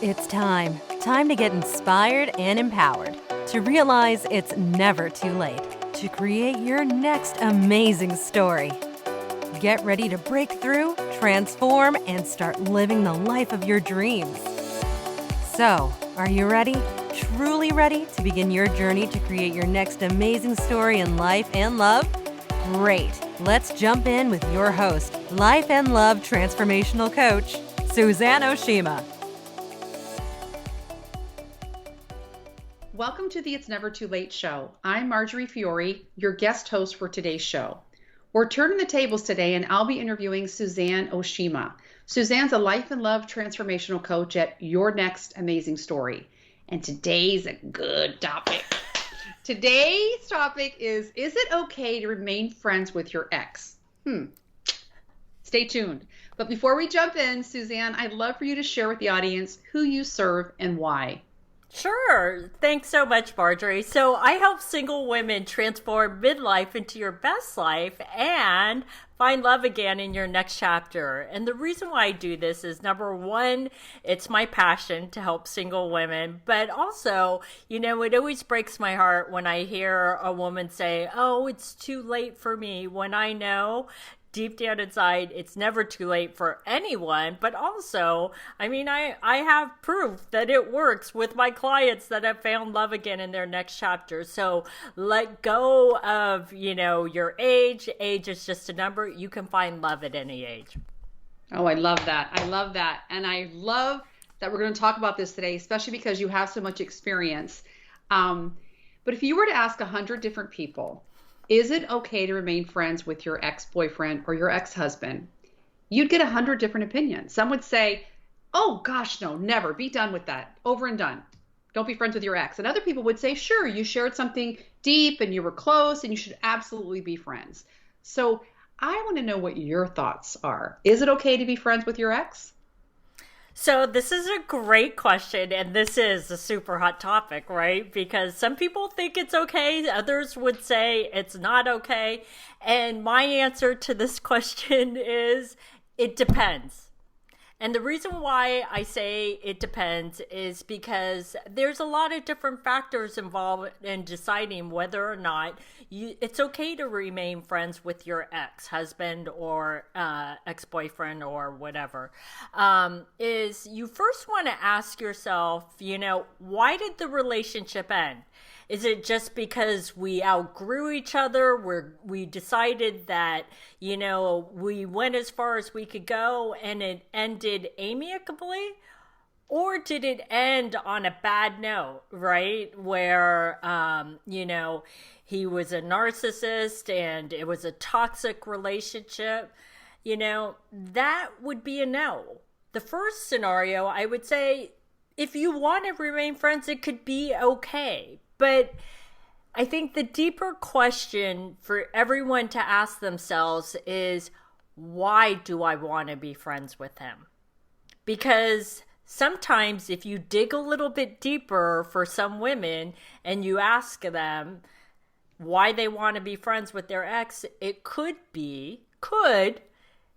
It's time. Time to get inspired and empowered. To realize it's never too late to create your next amazing story. Get ready to break through, transform, and start living the life of your dreams. So, are you ready? Truly ready to begin your journey to create your next amazing story in life and love? Great. Let's jump in with your host, Life and Love Transformational Coach, Suzanne Oshima. Welcome to the It's Never Too Late show. I'm Marjorie Fiore, your guest host for today's show. We're turning the tables today, and I'll be interviewing Suzanne Oshima. Suzanne's a life and love transformational coach at Your Next Amazing Story. And today's a good topic. Today's topic is it okay to remain friends with your ex? Stay tuned. But before we jump in, Suzanne, I'd love for you to share with the audience who you serve and why. Sure. Thanks so much, Marjorie. So I help single women transform midlife into your best life and find love again in your next chapter. And the reason why I do this is, number one, it's my passion to help single women. But also, it always breaks my heart when I hear a woman say, oh, it's too late for me, when I know deep down inside, it's never too late for anyone. But also, I have proof that it works with my clients that have found love again in their next chapter. So let go of, your age. Age is just a number. You can find love at any age. Oh, I love that. I love that. And I love that we're going to talk about this today, especially because you have so much experience. But if you were to ask 100 different people, is it okay to remain friends with your ex-boyfriend or your ex-husband? You'd get 100 different opinions. Some would say, oh gosh, no, never, be done with that, over and done. Don't be friends with your ex. And other people would say, sure, you shared something deep and you were close and you should absolutely be friends. So I want to know what your thoughts are. Is it okay to be friends with your ex? So this is a great question, and this is a super hot topic, right? Because some people think it's okay, others would say it's not okay. And my answer to this question is, it depends. And the reason why I say it depends is because there's a lot of different factors involved in deciding whether or not it's okay to remain friends with your ex-husband or ex-boyfriend or whatever. Is you first want to ask yourself, why did the relationship end? Is it just because we outgrew each other? We decided that, we went as far as we could go and it ended amicably? Or did it end on a bad note, right? Where, he was a narcissist and it was a toxic relationship? That would be a no. The first scenario, I would say, if you want to remain friends, it could be okay. But I think the deeper question for everyone to ask themselves is, why do I want to be friends with him? Because sometimes if you dig a little bit deeper for some women and you ask them why they want to be friends with their ex, it could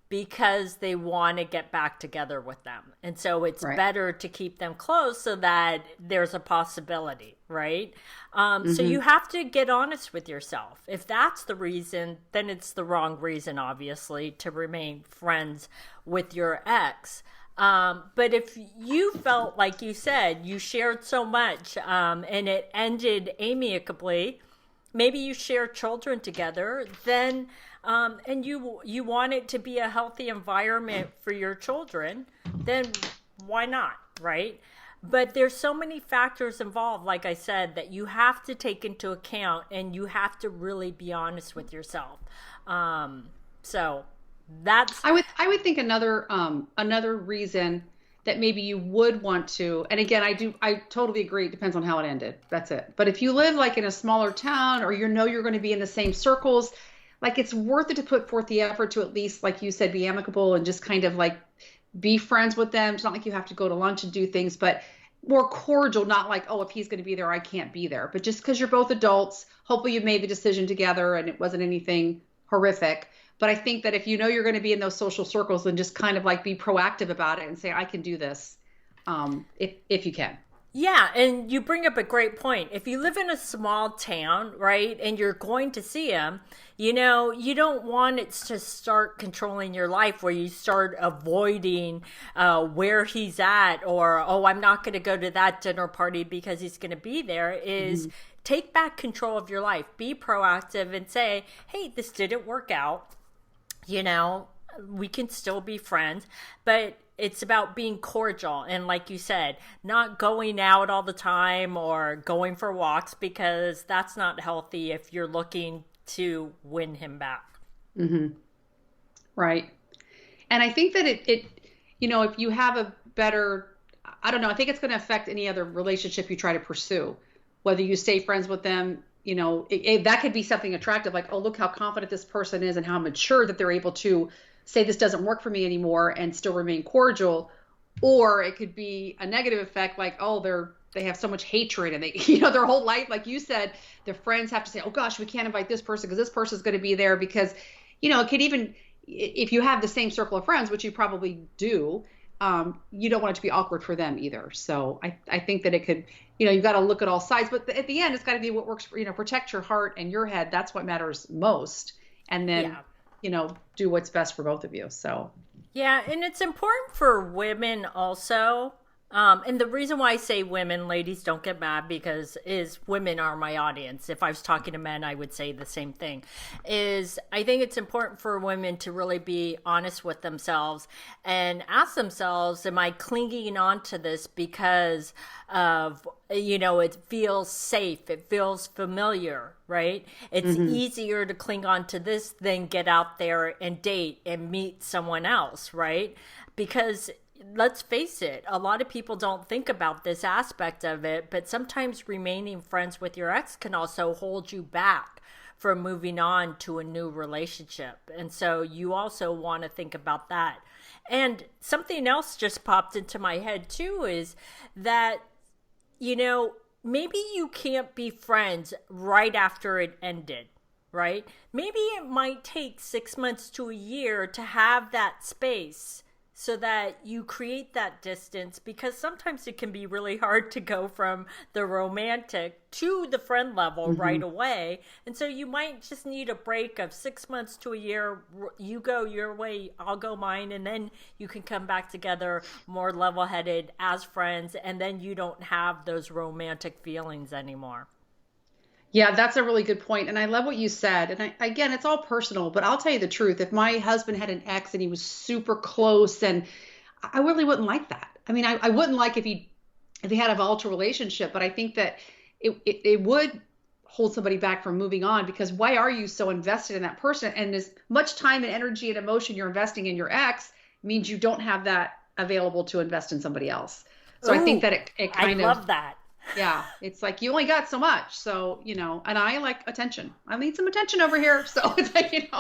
because they want to get back together with them. And so it's better to keep them close so that there's a possibility, right? So you have to get honest with yourself. If that's the reason, then it's the wrong reason, obviously, to remain friends with your ex. But if you felt, like you said, you shared so much and it ended amicably, maybe you share children together, then and you want it to be a healthy environment for your children, then why not, right? But there's so many factors involved, like I said, that you have to take into account, and you have to really be honest with yourself. So that's I would think another reason that maybe you would want to, and again, I totally agree, it depends on how it ended. That's it. But if you live like in a smaller town, or you're going to be in the same circles, like it's worth it to put forth the effort to at least, like you said, be amicable and just kind of like be friends with them. It's not like you have to go to lunch and do things, but more cordial, not like, oh, if he's going to be there, I can't be there. But just because you're both adults, hopefully you made the decision together and it wasn't anything horrific. But I think that if you're going to be in those social circles, then just kind of like be proactive about it and say, I can do this. if you can. Yeah, and you bring up a great point. If you live in a small town, right, and you're going to see him, you don't want it to start controlling your life where you start avoiding where he's at, or, oh, I'm not going to go to that dinner party because he's going to be there. Is take back control of your life. Be proactive and say, hey, this didn't work out. We can still be friends, but it's about being cordial. And like you said, not going out all the time or going for walks, because that's not healthy if you're looking to win him back. Mm-hmm. Right. And I think that it if you have a better, I don't know, I think it's going to affect any other relationship you try to pursue, whether you stay friends with them. That could be something attractive, like, oh, look how confident this person is and how mature that they're able to say this doesn't work for me anymore and still remain cordial. Or it could be a negative effect, like, oh, they have so much hatred, and they, their whole life, like you said, their friends have to say, oh gosh, we can't invite this person because this person is going to be there, because, it could even, if you have the same circle of friends, which you probably do, you don't want it to be awkward for them either. So I think that it could, you've got to look at all sides, but at the end, it's got to be what works for, protect your heart and your head. That's what matters most. And then, do what's best for both of you. So. Yeah. And it's important for women also. And the reason why I say women, ladies, don't get mad, because women are my audience. If I was talking to men, I would say the same thing. Is I think it's important for women to really be honest with themselves and ask themselves, am I clinging on to this because of, it feels safe, it feels familiar, right? It's easier to cling on to this than get out there and date and meet someone else, right? Because let's face it, a lot of people don't think about this aspect of it, but sometimes remaining friends with your ex can also hold you back from moving on to a new relationship. And so you also want to think about that. And something else just popped into my head too, is that, maybe you can't be friends right after it ended, right? Maybe it might take 6 months to a year to have that space, so that you create that distance, because sometimes it can be really hard to go from the romantic to the friend level right away. And so you might just need a break of 6 months to a year. You go your way, I'll go mine, and then you can come back together more level-headed as friends, and then you don't have those romantic feelings anymore. Yeah, that's a really good point. And I love what you said. And again, it's all personal, but I'll tell you the truth. If my husband had an ex and he was super close, and I really wouldn't like that. I mean, I wouldn't like if he had a volatile relationship, but I think that it would hold somebody back from moving on, because why are you so invested in that person? And as much time and energy and emotion you're investing in your ex means you don't have that available to invest in somebody else. So I think that it kind of, I love that. Yeah, it's like you only got so much. So, and I like attention. I need some attention over here. So it's like,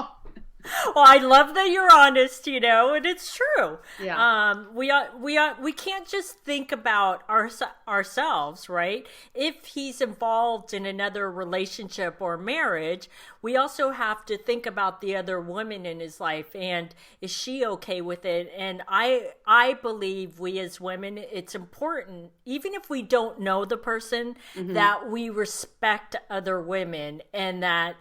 Well, I love that you're honest, and it's true. Yeah. We can't just think about ourselves, right? If he's involved in another relationship or marriage, we also have to think about the other women in his life, and is she okay with it? And I believe we as women, it's important, even if we don't know the person, that we respect other women, and that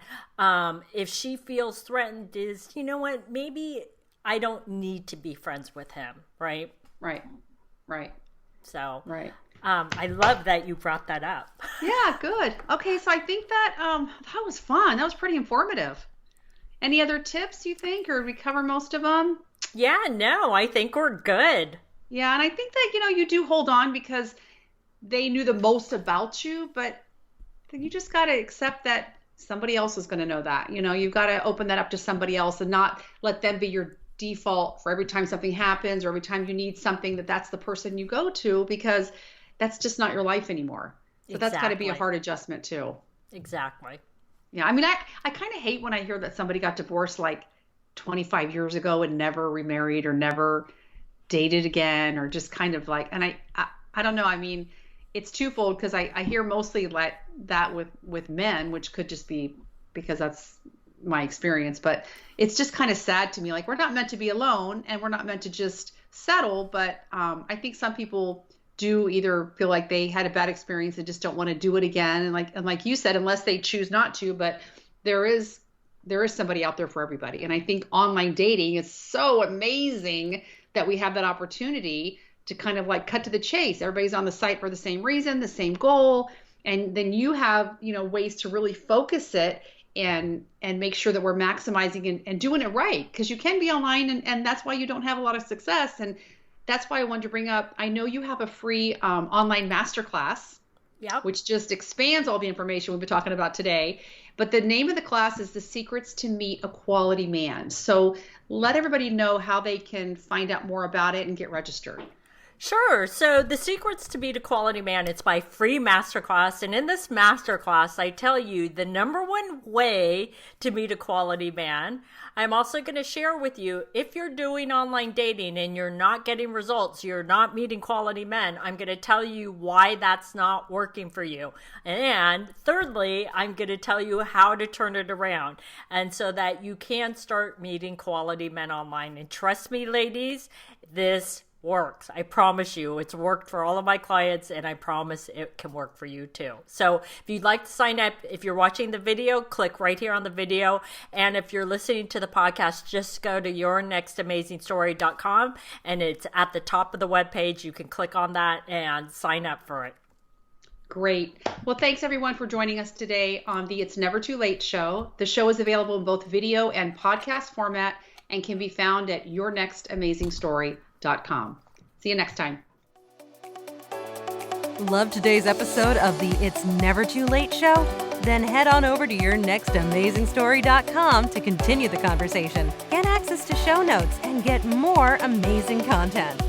if she feels threatened, is, what, maybe I don't need to be friends with him, right? Right. So, right. I love that you brought that up. Yeah, good. Okay, so I think that that was fun. That was pretty informative. Any other tips you think, or did we cover most of them? Yeah, no, I think we're good. Yeah, and I think that, you do hold on because they knew the most about you, but then you just got to accept that somebody else is going to know that. You've got to open that up to somebody else and not let them be your default for every time something happens or every time you need something, that's the person you go to, because that's just not your life anymore. So Exactly. That's got to be a hard adjustment too. Exactly. Yeah. I mean, I kind of hate when I hear that somebody got divorced like 25 years ago and never remarried or never dated again, or just kind of like, and I don't know. I mean, it's twofold, because I hear mostly like that with men, which could just be because that's my experience, but it's just kind of sad to me. Like, we're not meant to be alone, and we're not meant to just settle. But I think some people do either feel like they had a bad experience and just don't want to do it again. And like you said, unless they choose not to, but there is somebody out there for everybody. And I think online dating is so amazing that we have that opportunity to kind of like cut to the chase. Everybody's on the site for the same reason, the same goal. And then you have, ways to really focus it and make sure that we're maximizing and doing it right. Because you can be online and that's why you don't have a lot of success. And that's why I wanted to bring up, I know you have a free online masterclass, which just expands all the information we've been talking about today. But the name of the class is The Secrets to Meet a Quality Man. So let everybody know how they can find out more about it and get registered. Sure. So The Secrets to Meet a Quality Man, it's my free masterclass. And in this masterclass, I tell you the number one way to meet a quality man. I'm also going to share with you, if you're doing online dating and you're not getting results, you're not meeting quality men, I'm going to tell you why that's not working for you. And thirdly, I'm going to tell you how to turn it around, and so that you can start meeting quality men online. And trust me, ladies, this works. I promise you, it's worked for all of my clients, and I promise it can work for you too. So if you'd like to sign up, if you're watching the video, click right here on the video. And if you're listening to the podcast, just go to yournextamazingstory.com, and it's at the top of the webpage. You can click on that and sign up for it. Great. Well, thanks everyone for joining us today on the It's Never Too Late show. The show is available in both video and podcast format and can be found at yournextamazingstory.com. See you next time. Love today's episode of the It's Never Too Late show? Then head on over to yournextamazingstory.com to continue the conversation, get access to show notes, and get more amazing content.